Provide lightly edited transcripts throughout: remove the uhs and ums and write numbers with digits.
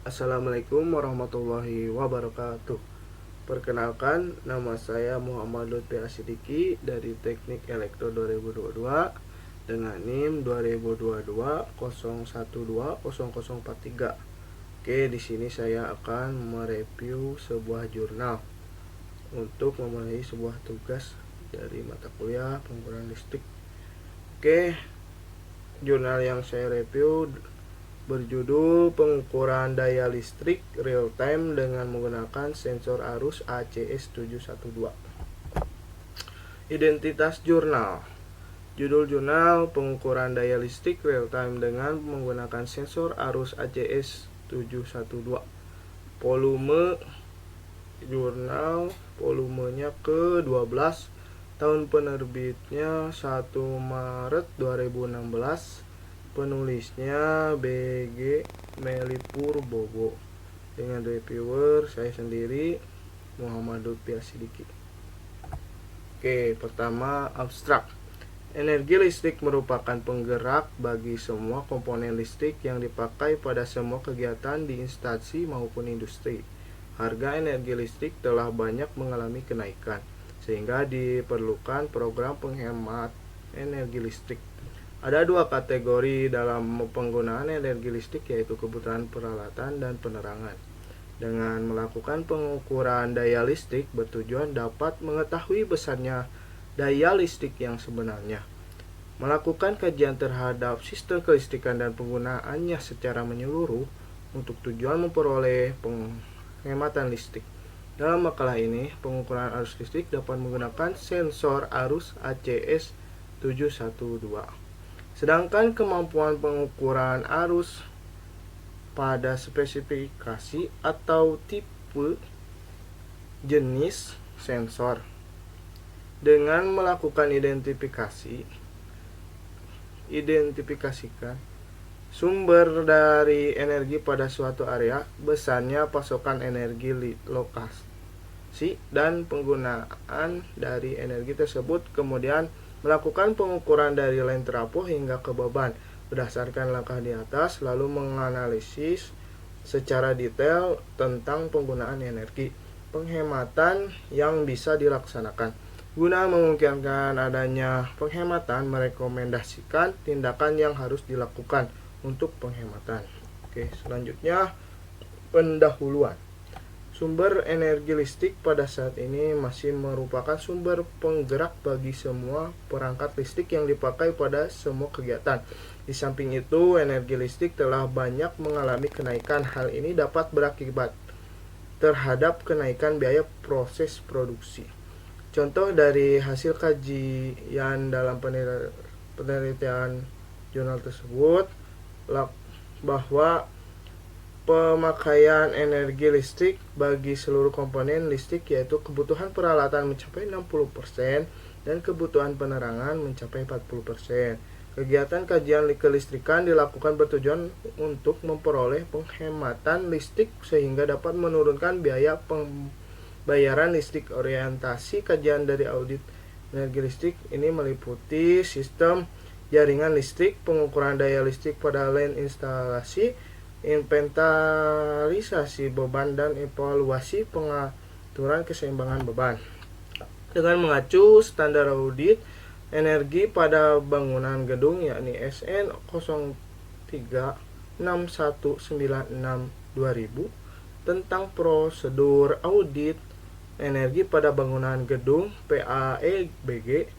Assalamualaikum warahmatullahi wabarakatuh. Perkenalkan, nama saya Muhammad Lutfi Asidiki dari Teknik Elektro 2022 dengan NIM 2022-012-0043. Oke, di sini saya akan mereview sebuah jurnal untuk memenuhi sebuah tugas dari mata kuliah pengukuran listrik. Oke, jurnal yang saya review berjudul Pengukuran Daya Listrik Real Time dengan menggunakan sensor arus ACS712. Identitas jurnal. Judul jurnal Pengukuran Daya Listrik Real Time dengan menggunakan sensor arus ACS712. Volume jurnal, volumenya ke-12. Tahun penerbitnya 1 Maret 2016. Penulisnya BG Melipur Bobo. Dengan reviewer saya sendiri, Muhammad Lutfi Asidiki. Oke, pertama abstrak. Energi listrik merupakan penggerak bagi semua komponen listrik yang dipakai pada semua kegiatan di instansi maupun industri. Harga energi listrik telah banyak mengalami kenaikan, sehingga diperlukan program penghemat energi listrik. Ada dua kategori dalam penggunaan energi listrik, yaitu kebutuhan peralatan dan penerangan. Dengan melakukan pengukuran daya listrik bertujuan dapat mengetahui besarnya daya listrik yang sebenarnya. Melakukan kajian terhadap sistem kelistrikan dan penggunaannya secara menyeluruh untuk tujuan memperoleh penghematan listrik. Dalam makalah ini, pengukuran arus listrik dapat menggunakan sensor arus ACS712. Sedangkan kemampuan pengukuran arus pada spesifikasi atau tipe jenis sensor. Dengan melakukan identifikasikan sumber dari energi pada suatu area, besarnya pasokan energi lokasi dan penggunaan dari energi tersebut, kemudian melakukan pengukuran dari line trafo hingga ke beban. Berdasarkan langkah di atas, lalu menganalisis secara detail tentang penggunaan energi penghematan yang bisa dilaksanakan. Guna memungkinkan adanya penghematan, merekomendasikan tindakan yang harus dilakukan untuk penghematan. Oke, selanjutnya pendahuluan. Sumber energi listrik pada saat ini masih merupakan sumber penggerak bagi semua perangkat listrik yang dipakai pada semua kegiatan. Di samping itu, energi listrik telah banyak mengalami kenaikan. Hal ini dapat berakibat terhadap kenaikan biaya proses produksi. Contoh dari hasil kajian dalam penelitian jurnal tersebut bahwa pemakaian energi listrik bagi seluruh komponen listrik, yaitu kebutuhan peralatan mencapai 60% dan kebutuhan penerangan mencapai 40%. Kegiatan kajian kelistrikan dilakukan bertujuan untuk memperoleh penghematan listrik sehingga dapat menurunkan biaya pembayaran listrik. Orientasi kajian dari audit energi listrik ini meliputi sistem jaringan listrik, pengukuran daya listrik pada line instalasi, inventarisasi beban, dan evaluasi pengaturan keseimbangan beban. Dengan mengacu standar audit energi pada bangunan gedung, yakni SN 0361962000 tentang prosedur audit energi pada bangunan gedung PAEBG,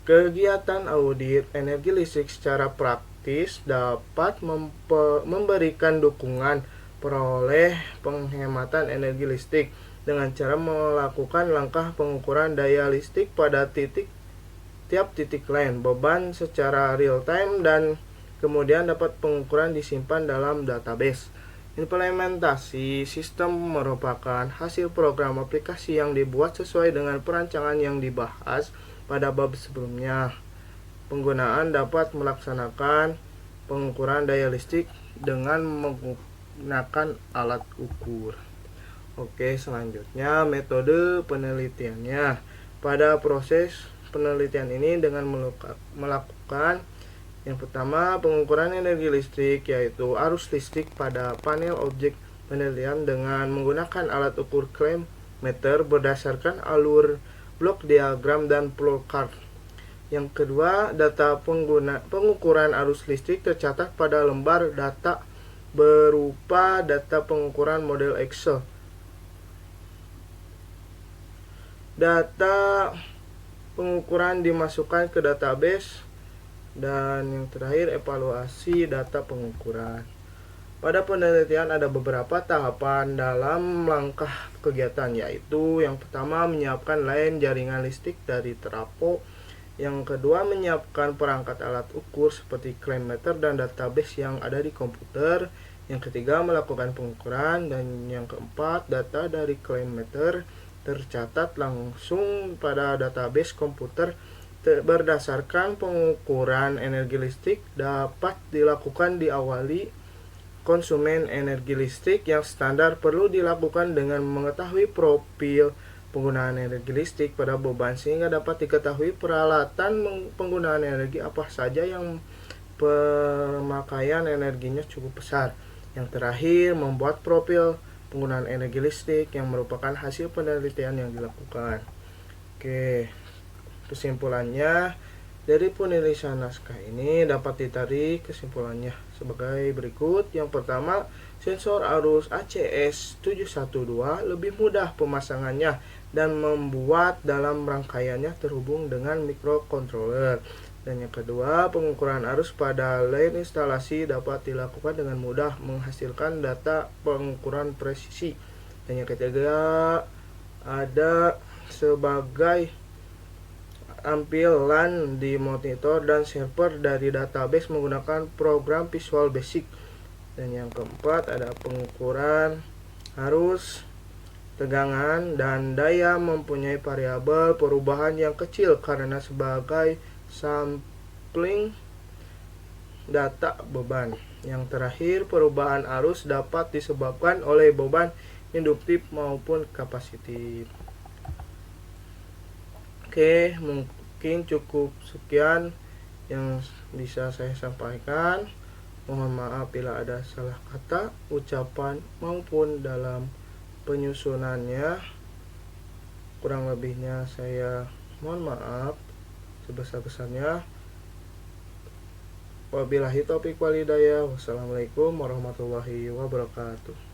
kegiatan audit energi listrik secara praktis dapat memberikan dukungan peroleh penghematan energi listrik dengan cara melakukan langkah pengukuran daya listrik pada tiap titik line beban secara real time, dan kemudian dapat pengukuran disimpan dalam database. Implementasi sistem merupakan hasil program aplikasi yang dibuat sesuai dengan perancangan yang dibahas pada bab sebelumnya. Penggunaan dapat melaksanakan pengukuran daya listrik dengan menggunakan alat ukur. Oke, selanjutnya metode penelitiannya. Pada proses penelitian ini dengan melakukan Yang pertama, pengukuran energi listrik, yaitu arus listrik pada panel objek penelitian dengan menggunakan alat ukur clamp meter berdasarkan alur blok diagram dan flowchart. Yang kedua, data pengukuran arus listrik tercatat pada lembar data berupa data pengukuran model Excel. Data pengukuran dimasukkan ke database. Dan yang terakhir, evaluasi data pengukuran. Pada penelitian ada beberapa tahapan dalam langkah kegiatan, yaitu yang pertama menyiapkan line jaringan listrik dari trafo, yang kedua menyiapkan perangkat alat ukur seperti clamp meter dan database yang ada di komputer, yang ketiga melakukan pengukuran, dan yang keempat data dari clamp meter tercatat langsung pada database komputer. Berdasarkan pengukuran energi listrik dapat dilakukan diawali konsumen energi listrik yang standar perlu dilakukan dengan mengetahui profil penggunaan energi listrik pada beban sehingga dapat diketahui peralatan penggunaan energi apa saja yang pemakaian energinya cukup besar. Yang terakhir, membuat profil penggunaan energi listrik yang merupakan hasil penelitian yang dilakukan. Oke. Kesimpulannya, dari penulisan naskah ini dapat ditarik kesimpulannya sebagai berikut. Yang pertama, sensor arus ACS 712 lebih mudah pemasangannya dan membuat dalam rangkaiannya terhubung dengan microcontroller. Dan yang kedua, pengukuran arus pada line instalasi dapat dilakukan dengan mudah menghasilkan data pengukuran presisi. Dan yang ketiga, ada sebagai tampilan di monitor dan server dari database menggunakan program Visual Basic. Dan yang keempat, ada pengukuran arus, tegangan, dan daya mempunyai variabel perubahan yang kecil karena sebagai sampling data beban. Yang terakhir, perubahan arus dapat disebabkan oleh beban induktif maupun kapasitif. Oke, mungkin cukup sekian yang bisa saya sampaikan. Mohon maaf bila ada salah kata, ucapan maupun dalam penyusunannya. Kurang lebihnya saya mohon maaf sebesar-besarnya. Wabillahi taufiq wal hidayah. Wassalamualaikum warahmatullahi wabarakatuh.